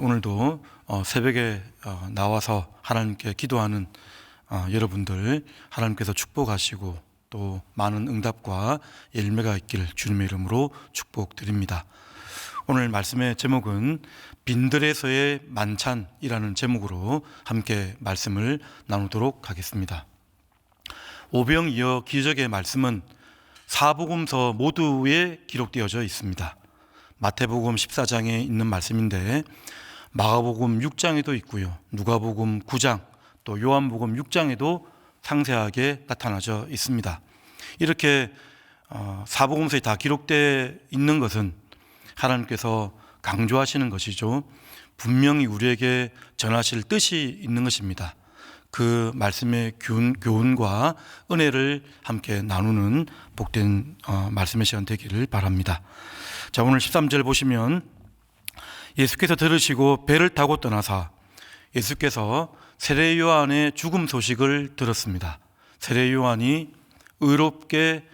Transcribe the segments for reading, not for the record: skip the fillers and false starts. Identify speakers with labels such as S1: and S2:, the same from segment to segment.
S1: 오늘도 새벽에 나와서 하나님께 기도하는 여러분들 하나님께서 축복하시고 또 많은 응답과 열매가 있길 주님의 이름으로 축복드립니다. 오늘 말씀의 제목은 빈들에서의 만찬이라는 제목으로 함께 말씀을 나누도록 하겠습니다. 오병이어 기적의 말씀은 사복음서 모두에 기록되어져 있습니다. 마태복음 14장에 있는 말씀인데 마가복음 6장에도 있고요, 누가복음 9장 또 요한복음 6장에도 상세하게 나타나져 있습니다. 이렇게 사복음서에 다 기록되어 있는 것은 하나님께서 강조하시는 것이죠. 분명히 우리에게 전하실 뜻이 있는 것입니다. 그 말씀의 교훈과 은혜를 함께 나누는 복된 말씀의 시간 되기를 바랍니다. 자, 오늘 13절 보시면 예수께서 들으시고 배를 타고 떠나사 예수께서 세례 요한의 죽음 소식을 들었습니다. 세례 요한이 의롭게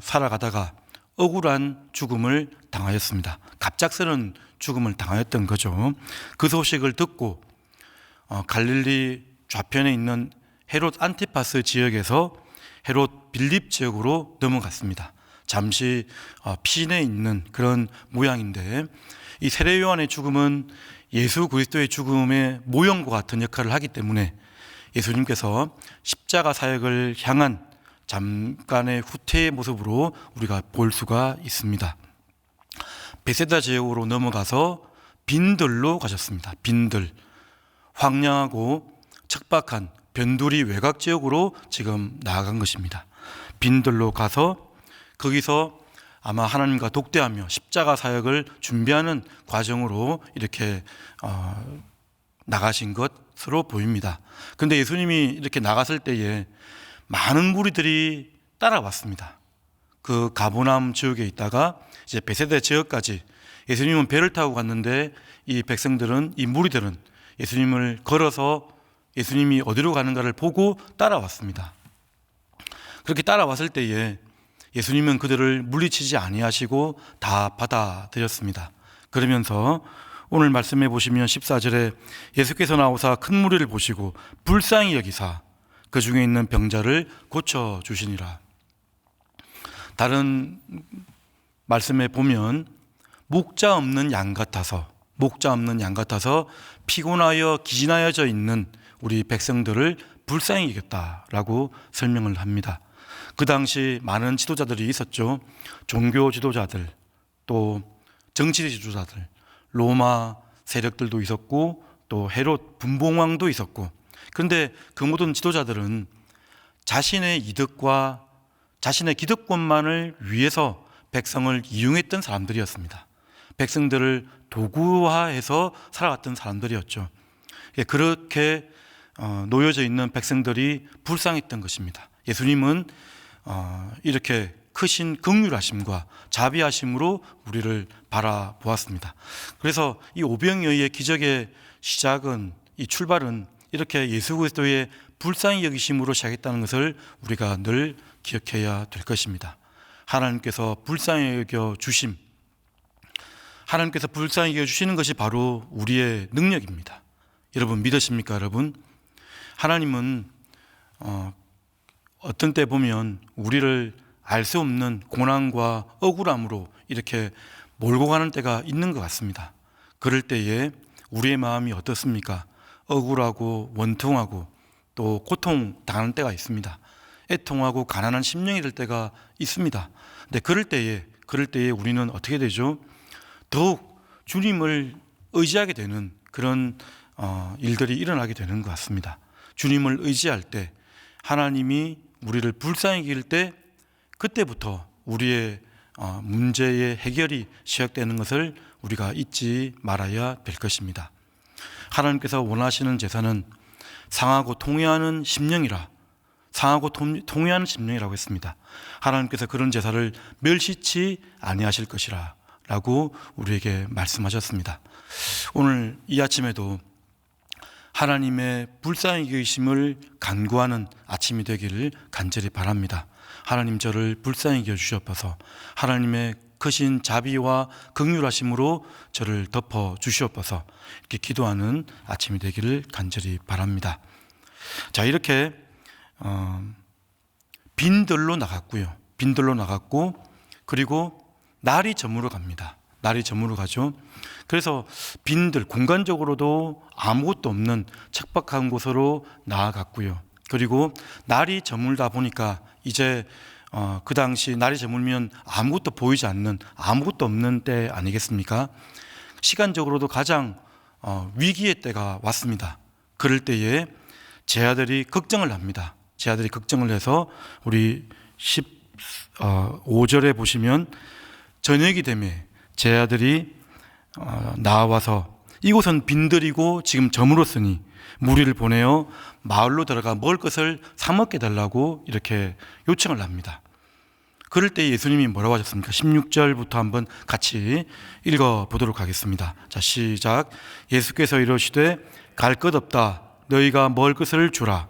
S1: 살아가다가 억울한 죽음을 당하였습니다. 갑작스런 죽음을 당하였던 거죠. 그 소식을 듣고 갈릴리 좌편에 있는 헤롯 안티파스 지역에서 헤롯 빌립 지역으로 넘어갔습니다. 잠시 피신해 있는 그런 모양인데, 이 세례 요한의 죽음은 예수 그리스도의 죽음의 모형과 같은 역할을 하기 때문에 예수님께서 십자가 사역을 향한 잠깐의 후퇴의 모습으로 우리가 볼 수가 있습니다. 베세다 지역으로 넘어가서 빈들로 가셨습니다. 빈들, 황량하고 척박한 변두리 외곽 지역으로 지금 나아간 것입니다. 빈들로 가서 거기서 아마 하나님과 독대하며 십자가 사역을 준비하는 과정으로 이렇게 나가신 것으로 보입니다. 그런데 예수님이 이렇게 나갔을 때에 많은 무리들이 따라왔습니다. 그 가버나움 지역에 있다가 이제 베세다 지역까지 예수님은 배를 타고 갔는데 이 백성들은, 이 무리들은 예수님을 걸어서 예수님이 어디로 가는가를 보고 따라왔습니다. 그렇게 따라왔을 때에 예수님은 그들을 물리치지 아니하시고 다 받아들였습니다. 그러면서 오늘 말씀해 보시면 14절에 예수께서 나오사 큰 무리를 보시고 불쌍히 여기사 그 중에 있는 병자를 고쳐주시니라. 다른 말씀에 보면 목자 없는 양 같아서 피곤하여 기진하여져 있는 우리 백성들을 불쌍히 여겼다라고 설명을 합니다. 그 당시 많은 지도자들이 있었죠. 종교 지도자들, 또 정치 지도자들, 로마 세력들도 있었고 또 헤롯 분봉왕도 있었고, 그런데 그 모든 지도자들은 자신의 이득과 자신의 기득권만을 위해서 백성을 이용했던 사람들이었습니다. 백성들을 도구화해서 살아갔던 사람들이었죠. 그렇게 놓여져 있는 백성들이 불쌍했던 것입니다. 예수님은 이렇게 크신 긍휼하심과 자비하심으로 우리를 바라보았습니다. 그래서 이 오병이어의 기적의 시작은, 이 출발은 이렇게 예수 그리스도의 불쌍히 여기심으로 시작했다는 것을 우리가 늘 기억해야 될 것입니다. 하나님께서 불쌍히 여겨 주심, 하나님께서 불쌍히 여겨 주시는 것이 바로 우리의 능력입니다. 여러분 믿으십니까? 여러분, 하나님은 어떤 때 보면 우리를 알 수 없는 고난과 억울함으로 이렇게 몰고 가는 때가 있는 것 같습니다. 그럴 때에 우리의 마음이 어떻습니까? 억울하고 원통하고 또 고통당하는 때가 있습니다. 애통하고 가난한 심령이 될 때가 있습니다. 근데 그럴 때에 우리는 어떻게 되죠? 더욱 주님을 의지하게 되는 그런 일들이 일어나게 되는 것 같습니다. 주님을 의지할 때, 하나님이 우리를 불쌍히 여길 때, 그때부터 우리의 문제의 해결이 시작되는 것을 우리가 잊지 말아야 될 것입니다. 하나님께서 원하시는 제사는 상하고 통회하는 심령이라, 상하고 통회하는 심령이라고 했습니다. 하나님께서 그런 제사를 멸시치 아니하실 것이라 라고 우리에게 말씀하셨습니다. 오늘 이 아침에도 하나님의 불쌍히 여기심을 간구하는 아침이 되기를 간절히 바랍니다. 하나님, 저를 불쌍히 여겨 주시옵소서. 하나님의 크신 자비와 긍휼하심으로 저를 덮어 주시옵소서. 이렇게 기도하는 아침이 되기를 간절히 바랍니다. 자, 이렇게 빈들로 나갔고요. 빈들로 나갔고, 그리고 날이 저물어 갑니다. 날이 저물어 가죠. 그래서 빈들, 공간적으로도 아무것도 없는 척박한 곳으로 나아갔고요. 그리고 날이 저물다 보니까 이제 그 당시 날이 저물면 아무것도 보이지 않는, 아무것도 없는 때 아니겠습니까? 시간적으로도 가장 위기의 때가 왔습니다. 그럴 때에 제 아들이 걱정을 합니다. 제 아들이 걱정을 해서 우리 15절에 보시면 저녁이 되매 제 아들이 나와서 이곳은 빈들이고 지금 저물었으니 무리를 보내어 마을로 들어가 먹을 것을 사 먹게 달라고 이렇게 요청을 합니다. 그럴 때 예수님이 뭐라고 하셨습니까? 16절부터 한번 같이 읽어보도록 하겠습니다. 자, 시작. 예수께서 이르시되 갈 것 없다. 너희가 먹을 것을 주라.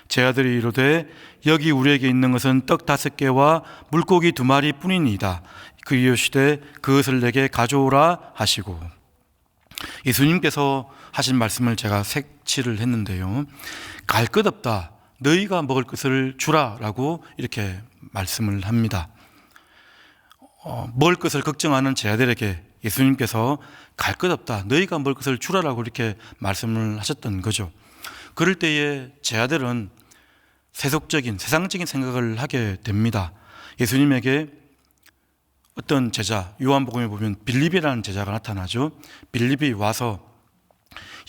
S1: 제 아들이 이르되 여기 우리에게 있는 것은 떡 5개와 물고기 2마리 뿐이니이다. 그 이르시되 그것을 내게 가져오라 하시고, 예수님께서 하신 말씀을 제가 색칠을 했는데요, 갈 것 없다, 너희가 먹을 것을 주라라고 이렇게 말씀을 합니다. 먹을 것을 걱정하는 제 아들에게 예수님께서 갈 것 없다, 너희가 먹을 것을 주라라고 이렇게 말씀을 하셨던 거죠. 그럴 때에 제 아들은 세속적인, 세상적인 생각을 하게 됩니다. 예수님에게 어떤 제자, 요한복음에 보면 빌립이라는 제자가 나타나죠. 빌립이 와서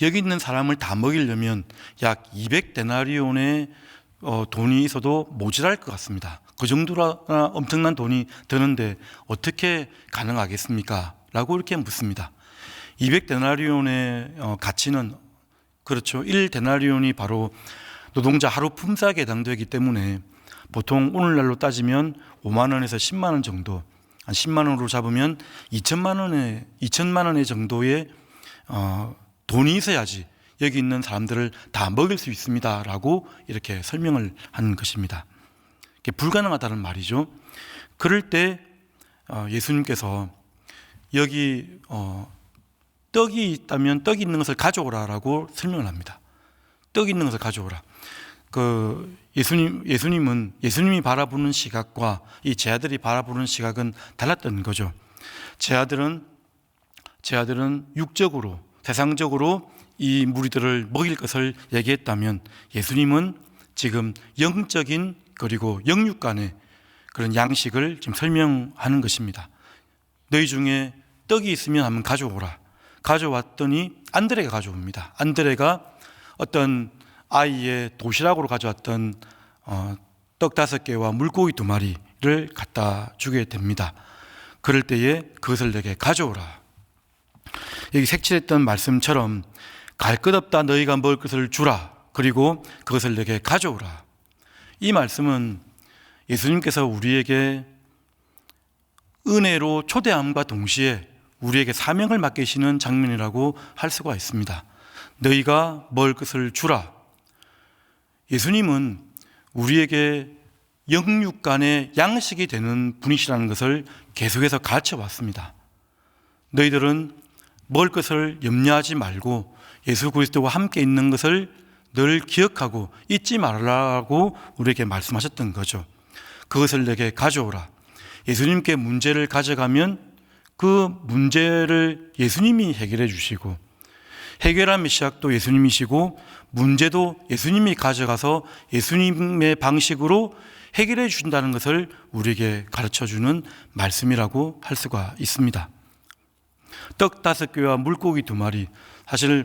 S1: 여기 있는 사람을 다 먹이려면 약 200데나리온의 돈이 있어도 모자랄 것 같습니다. 그 정도나 엄청난 돈이 드는데 어떻게 가능하겠습니까? 라고 이렇게 묻습니다. 200데나리온의 가치는, 그렇죠, 1데나리온이 바로 노동자 하루 품삯에 해당되기 때문에 보통 오늘날로 따지면 5만 원에서 10만 원 정도, 한 10만 원으로 잡으면 2천만 원의 정도의 돈이 있어야지 여기 있는 사람들을 다 먹일 수 있습니다 라고 이렇게 설명을 하는 것입니다. 불가능하다는 말이죠. 그럴 때 예수님께서 여기 떡이 있다면 떡이 있는 것을 가져오라 라고 설명을 합니다. 떡이 있는 것을 가져오라. 예수님이 바라보는 시각과 이 제 아들이 바라보는 시각은 달랐던 거죠. 제 아들은 육적으로, 세상적으로 이 무리들을 먹일 것을 얘기했다면, 예수님은 지금 영적인, 그리고 영육 간의 그런 양식을 지금 설명하는 것입니다. 너희 중에 떡이 있으면 한번 가져오라. 가져왔더니 안드레가 가져옵니다. 안드레가 어떤 아이의 도시락으로 가져왔던 떡 5개와 물고기 2마리를 갖다 주게 됩니다. 그럴 때에 그것을 내게 가져오라. 여기 색칠했던 말씀처럼 갈 것 없다, 너희가 먹을 것을 주라. 그리고 그것을 내게 가져오라. 이 말씀은 예수님께서 우리에게 은혜로 초대함과 동시에 우리에게 사명을 맡기시는 장면이라고 할 수가 있습니다. 너희가 먹을 것을 주라. 예수님은 우리에게 영육 간의 양식이 되는 분이시라는 것을 계속해서 가르쳐 왔습니다. 너희들은 먹을 것을 염려하지 말고 예수 그리스도와 함께 있는 것을 늘 기억하고 잊지 말라고 우리에게 말씀하셨던 거죠. 그것을 내게 가져오라. 예수님께 문제를 가져가면 그 문제를 예수님이 해결해 주시고, 해결함의 시작도 예수님이시고 문제도 예수님이 가져가서 예수님의 방식으로 해결해 주신다는 것을 우리에게 가르쳐주는 말씀이라고 할 수가 있습니다. 떡 5개와 물고기 2마리, 사실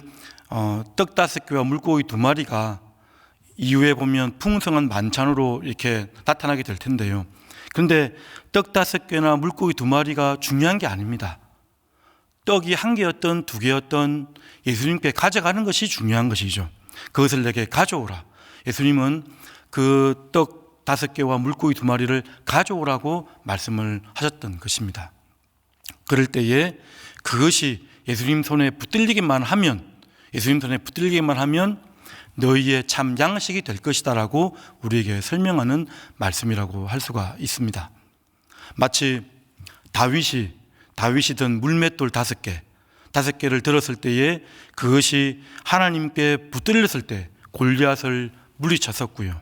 S1: 떡 5개와 물고기 2마리가 이후에 보면 풍성한 만찬으로 이렇게 나타나게 될 텐데요. 그런데 떡 5개나 물고기 2마리가 중요한 게 아닙니다. 떡이 1개였던 2개였던 예수님께 가져가는 것이 중요한 것이죠. 그것을 내게 가져오라. 예수님은 그 떡 5개와 물고기 2마리를 가져오라고 말씀을 하셨던 것입니다. 그럴 때에 그것이 예수님 손에 붙들리기만 하면 너희의 참 양식이 될 것이다라고 우리에게 설명하는 말씀이라고 할 수가 있습니다. 마치 다윗이 든 물맷돌 5개를 들었을 때에 그것이 하나님께 붙들렸을 때 골리앗을 물리쳤었고요.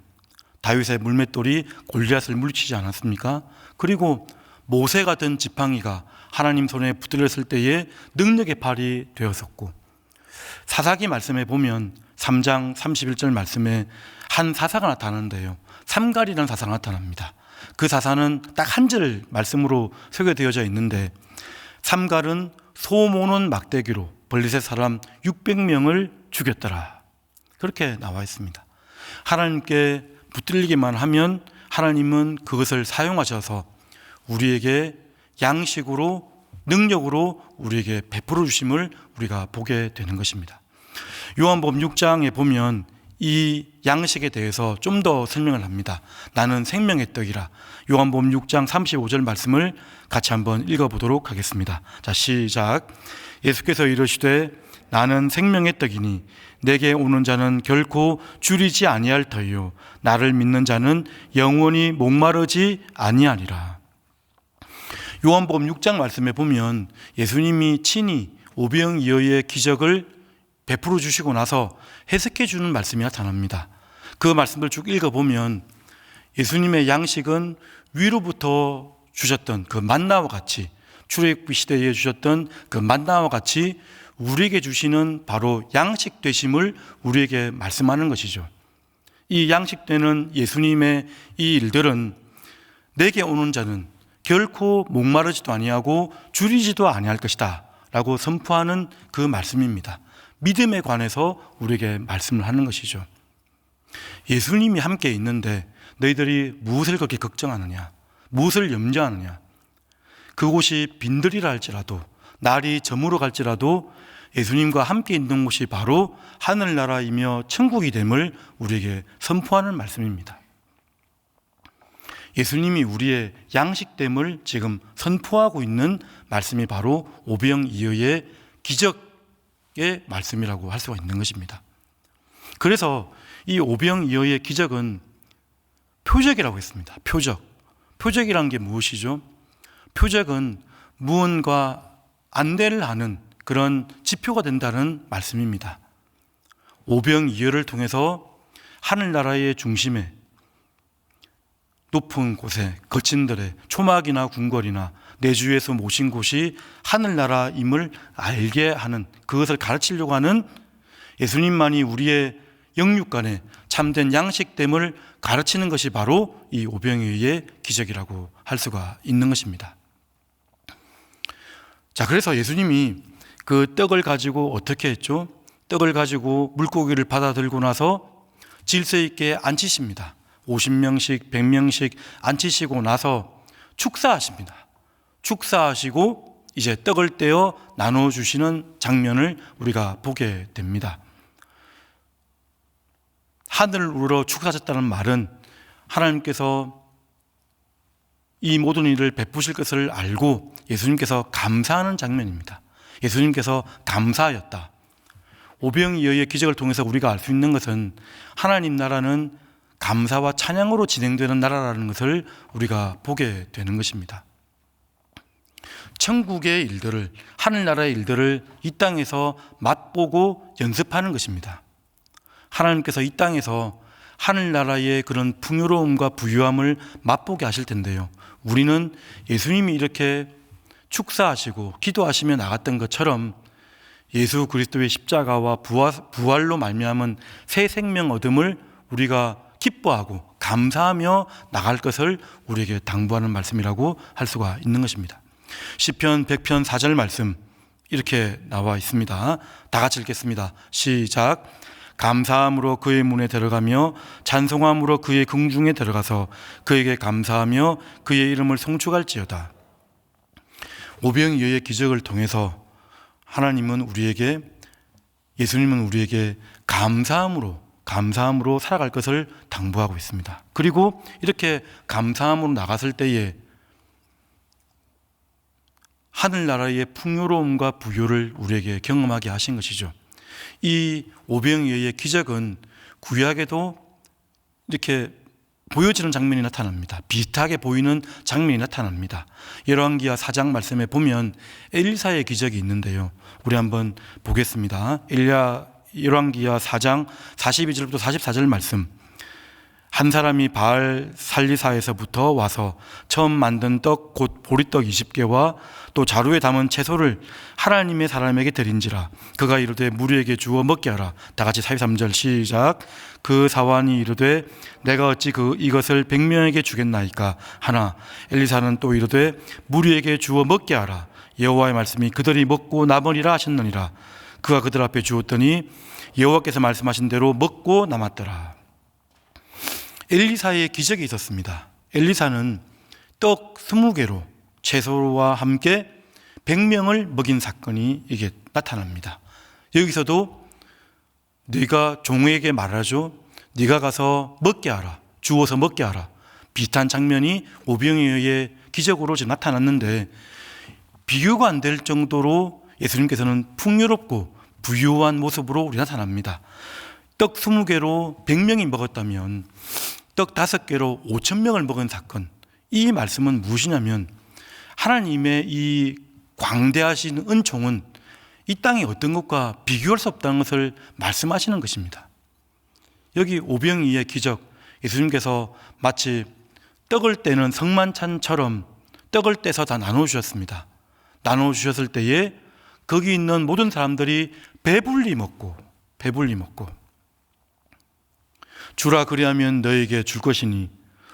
S1: 다윗의 물맷돌이 골리앗을 물리치지 않았습니까? 그리고 모세가 든 지팡이가 하나님 손에 붙들렸을 때에 능력의 발이 되었었고, 사사기 말씀에 보면 3장 31절 말씀에 한 사사가 나타나는데요, 삼갈이라는 사사가 나타납니다. 그 사사는 딱 한 절 말씀으로 소개되어져 있는데, 삼갈은 소 모는 막대기로 블레셋 사람 600명을 죽였더라, 그렇게 나와 있습니다. 하나님께 붙들리기만 하면 하나님은 그것을 사용하셔서 우리에게 양식으로, 능력으로 우리에게 베풀어 주심을 우리가 보게 되는 것입니다. 요한복음 6장에 보면 이 양식에 대해서 좀 더 설명을 합니다. 나는 생명의 떡이라. 요한복음 6장 35절 말씀을 같이 한번 읽어보도록 하겠습니다. 자, 시작. 예수께서 이르시되 나는 생명의 떡이니 내게 오는 자는 결코 줄이지 아니할 터이요 나를 믿는 자는 영원히 목마르지 아니하리라. 요한복음 6장 말씀에 보면 예수님이 친히 오병이어의 기적을 베풀어 주시고 나서 해석해 주는 말씀이 나타납니다. 그 말씀을 쭉 읽어보면 예수님의 양식은 위로부터 주셨던 그 만나와 같이, 출애굽기 시대에 주셨던 그 만나와 같이 우리에게 주시는 바로 양식 되심을 우리에게 말씀하는 것이죠. 이 양식되는 예수님의 이 일들은 내게 오는 자는 결코 목마르지도 아니하고 줄이지도 아니할 것이다 라고 선포하는 그 말씀입니다. 믿음에 관해서 우리에게 말씀을 하는 것이죠. 예수님이 함께 있는데 너희들이 무엇을 그렇게 걱정하느냐, 무엇을 염려하느냐. 그곳이 빈들이라 할지라도, 날이 저물어 갈지라도 예수님과 함께 있는 곳이 바로 하늘나라이며 천국이 됨을 우리에게 선포하는 말씀입니다. 예수님이 우리의 양식됨을 지금 선포하고 있는 말씀이 바로 오병이어의 기적의 말씀이라고 할 수가 있는 것입니다. 그래서 이 오병이어의 기적은 표적이라고 했습니다. 표적이란 게 무엇이죠? 표적은 무언가 안내를 하는 그런 지표가 된다는 말씀입니다. 오병이어를 통해서 하늘나라의 중심에, 높은 곳에, 거친들에, 초막이나 궁궐이나 내주에서 모신 곳이 하늘나라임을 알게 하는, 그것을 가르치려고 하는, 예수님만이 우리의 영육간에 참된 양식됨을 가르치는 것이 바로 이 오병이어의 기적이라고 할 수가 있는 것입니다. 자, 그래서 예수님이 그 떡을 가지고 어떻게 했죠? 떡을 가지고 물고기를 받아 들고 나서 질서 있게 앉히십니다. 50명씩 100명씩 앉히시고 나서 축사하십니다. 축사하시고 이제 떡을 떼어 나눠주시는 장면을 우리가 보게 됩니다. 하늘을 우러러 축사하셨다는 말은 하나님께서 이 모든 일을 베푸실 것을 알고 예수님께서 감사하는 장면입니다. 예수님께서 감사하였다. 오병이어의 기적을 통해서 우리가 알 수 있는 것은 하나님 나라는 감사와 찬양으로 진행되는 나라라는 것을 우리가 보게 되는 것입니다. 천국의 일들을, 하늘나라의 일들을 이 땅에서 맛보고 연습하는 것입니다. 하나님께서 이 땅에서 하늘나라의 그런 풍요로움과 부유함을 맛보게 하실 텐데요, 우리는 예수님이 이렇게 축사하시고 기도하시며 나갔던 것처럼 예수 그리스도의 십자가와 부활로 말미암은 새 생명 얻음을 우리가 기뻐하고 감사하며 나갈 것을 우리에게 당부하는 말씀이라고 할 수가 있는 것입니다. 시편 100편 4절 말씀 이렇게 나와 있습니다. 다 같이 읽겠습니다. 시작. 감사함으로 그의 문에 들어가며 찬송함으로 그의 궁중에 들어가서 그에게 감사하며 그의 이름을 송축할지어다. 오병이어의 기적을 통해서 하나님은 우리에게, 예수님은 우리에게 감사함으로 살아갈 것을 당부하고 있습니다. 그리고 이렇게 감사함으로 나갔을 때에 하늘나라의 풍요로움과 부요를 우리에게 경험하게 하신 것이죠. 이 오병이어의 기적은 구약에도 이렇게 보여지는 장면이 나타납니다. 비슷하게 보이는 장면이 나타납니다. 열왕기하 4장 말씀에 보면 엘리사의 기적이 있는데요. 우리 한번 보겠습니다. 열왕기하 4장 42절부터 44절 말씀. 한 사람이 바알 살리사에서부터 와서 처음 만든 떡 곧 보리떡 20개와 또 자루에 담은 채소를 하나님의 사람에게 드린지라. 그가 이르되 무리에게 주어 먹게 하라. 다 같이 43절 시작. 그 사환이 이르되 내가 어찌 이것을 100명에게 주겠나이까 하나. 엘리사는 또 이르되 무리에게 주어 먹게 하라. 여호와의 말씀이 그들이 먹고 남으리라 하셨느니라. 그가 그들 앞에 주었더니 여호와께서 말씀하신 대로 먹고 남았더라. 엘리사의 기적이 있었습니다. 엘리사는 떡 20개로 채소와 함께 100명을 먹인 사건이 이게 나타납니다. 여기서도 네가 종에게 말하죠. 네가 가서 먹게 하라. 주워서 먹게 하라. 비슷한 장면이 오병이어의 기적으로 지금 나타났는데 비교가 안 될 정도로 예수님께서는 풍요롭고 부유한 모습으로 우리 나타납니다. 떡 20개로 100명이 먹었다면 떡 5개로 5,000명을 먹은 사건, 이 말씀은 무엇이냐면 하나님의 이 광대하신 은총은 이 땅의 어떤 것과 비교할 수 없다는 것을 말씀하시는 것입니다. 여기 오병이의 기적, 예수님께서 마치 떡을 떼는 성만찬처럼 떡을 떼서 다 나눠주셨습니다. 나눠주셨을 때에 거기 있는 모든 사람들이 배불리 먹고 주라 그리하면 너에게 줄 것이니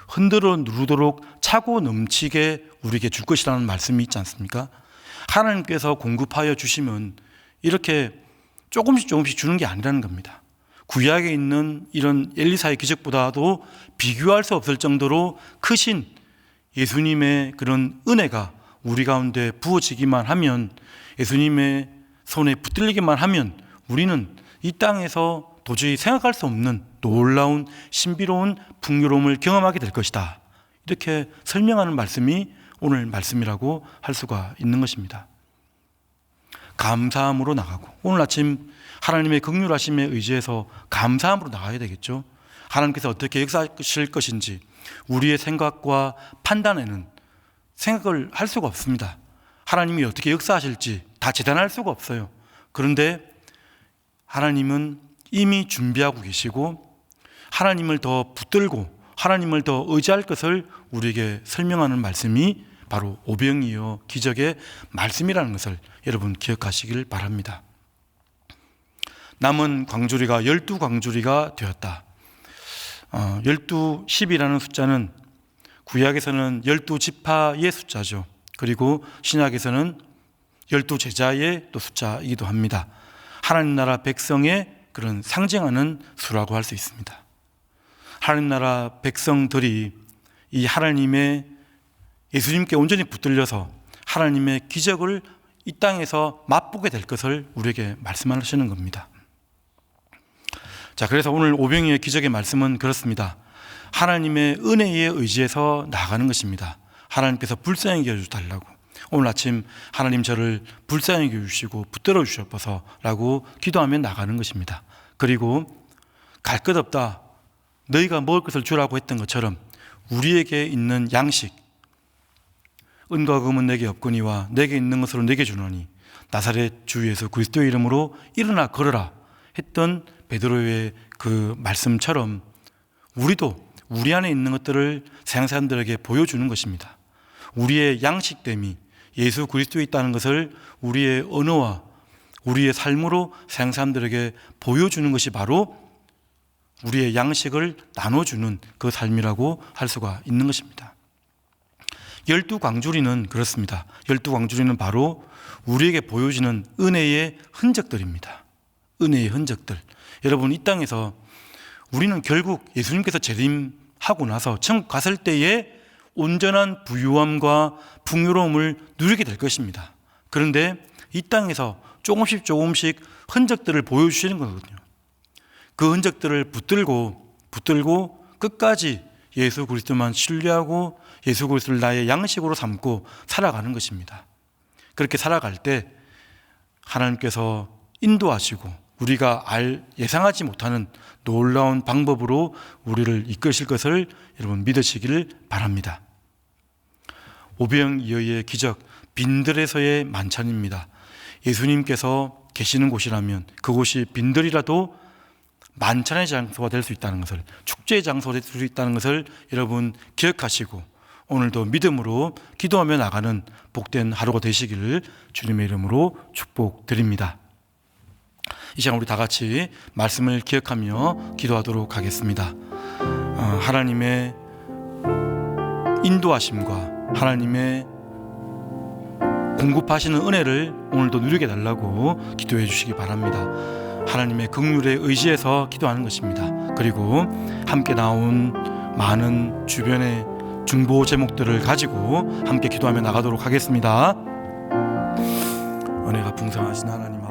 S1: 흔들어 누르도록 차고 넘치게 우리에게 줄 것이라는 말씀이 있지 않습니까? 하나님께서 공급하여 주시면 이렇게 조금씩 주는 게 아니라는 겁니다. 구약에 있는 이런 엘리사의 기적보다도 비교할 수 없을 정도로 크신 예수님의 그런 은혜가 우리 가운데 부어지기만 하면, 예수님의 손에 붙들리기만 하면 우리는 이 땅에서 도저히 생각할 수 없는 놀라운 신비로운 풍요로움을 경험하게 될 것이다. 이렇게 설명하는 말씀이 오늘 말씀이라고 할 수가 있는 것입니다. 감사함으로 나가고, 오늘 아침 하나님의 긍휼하심에 의지해서 감사함으로 나가야 되겠죠. 하나님께서 어떻게 역사하실 것인지 우리의 생각과 판단에는 생각을 할 수가 없습니다. 하나님이 어떻게 역사하실지 다 재단할 수가 없어요. 그런데 하나님은 이미 준비하고 계시고 하나님을 더 붙들고 하나님을 더 의지할 것을 우리에게 설명하는 말씀이 바로 오병이어 기적의 말씀이라는 것을 여러분 기억하시길 바랍니다. 남은 광주리가 12광주리가 되었다. 12, 10이라는 숫자는 구약에서는 12지파의 숫자죠. 그리고 신약에서는 12제자의 또 숫자이기도 합니다. 하나님 나라 백성의 그런 상징하는 수라고 할 수 있습니다. 하나님 나라 백성들이 이 하나님의 예수님께 온전히 붙들려서 하나님의 기적을 이 땅에서 맛보게 될 것을 우리에게 말씀하시는 겁니다. 자, 그래서 오늘 오병이의 기적의 말씀은 그렇습니다. 하나님의 은혜에 의지해서 나가는 것입니다. 하나님께서 불쌍히 여겨달라고, 오늘 아침 하나님 저를 불쌍히 여겨주시고 붙들어 주셔서라고 기도하며 나가는 것입니다. 그리고 갈 것 없다, 너희가 먹을 것을 주라고 했던 것처럼 우리에게 있는 양식, 은과 금은 내게 없거니와 내게 있는 것으로 내게 주노니 나사렛 주 예수 그리스도의 이름으로 일어나 걸어라 했던 베드로의 그 말씀처럼 우리도 우리 안에 있는 것들을 세상 사람들에게 보여주는 것입니다. 우리의 양식됨이 예수 그리스도에 있다는 것을 우리의 언어와 우리의 삶으로 세상 사람들에게 보여주는 것이 바로 우리의 양식을 나눠주는 그 삶이라고 할 수가 있는 것입니다. 12광주리는 그렇습니다. 12광주리는 바로 우리에게 보여지는 은혜의 흔적들입니다. 은혜의 흔적들. 여러분, 이 땅에서 우리는 결국 예수님께서 재림하고 나서 천국 갔을 때에 온전한 부유함과 풍요로움을 누리게 될 것입니다. 그런데 이 땅에서 조금씩 흔적들을 보여주시는 거거든요. 그 흔적들을 붙들고 끝까지 예수 그리스도만 신뢰하고 예수 그리스도를 나의 양식으로 삼고 살아가는 것입니다. 그렇게 살아갈 때 하나님께서 인도하시고 우리가 예상하지 못하는 놀라운 방법으로 우리를 이끄실 것을 여러분 믿으시길 바랍니다. 오병이어의 기적, 빈들에서의 만찬입니다. 예수님께서 계시는 곳이라면 그곳이 빈들이라도 만찬의 장소가 될 수 있다는 것을, 축제의 장소가 될 수 있다는 것을 여러분 기억하시고 오늘도 믿음으로 기도하며 나가는 복된 하루가 되시기를 주님의 이름으로 축복드립니다. 이 시간 우리 다 같이 말씀을 기억하며 기도하도록 하겠습니다. 하나님의 인도하심과 하나님의 공급하시는 은혜를 오늘도 누리게 달라고 기도해 주시기 바랍니다. 하나님의 긍휼에 의지해서 기도하는 것입니다. 그리고 함께 나온 많은 주변의 중보 제목들을 가지고 함께 기도하며 나가도록 하겠습니다. 은혜가 풍성하신 하나님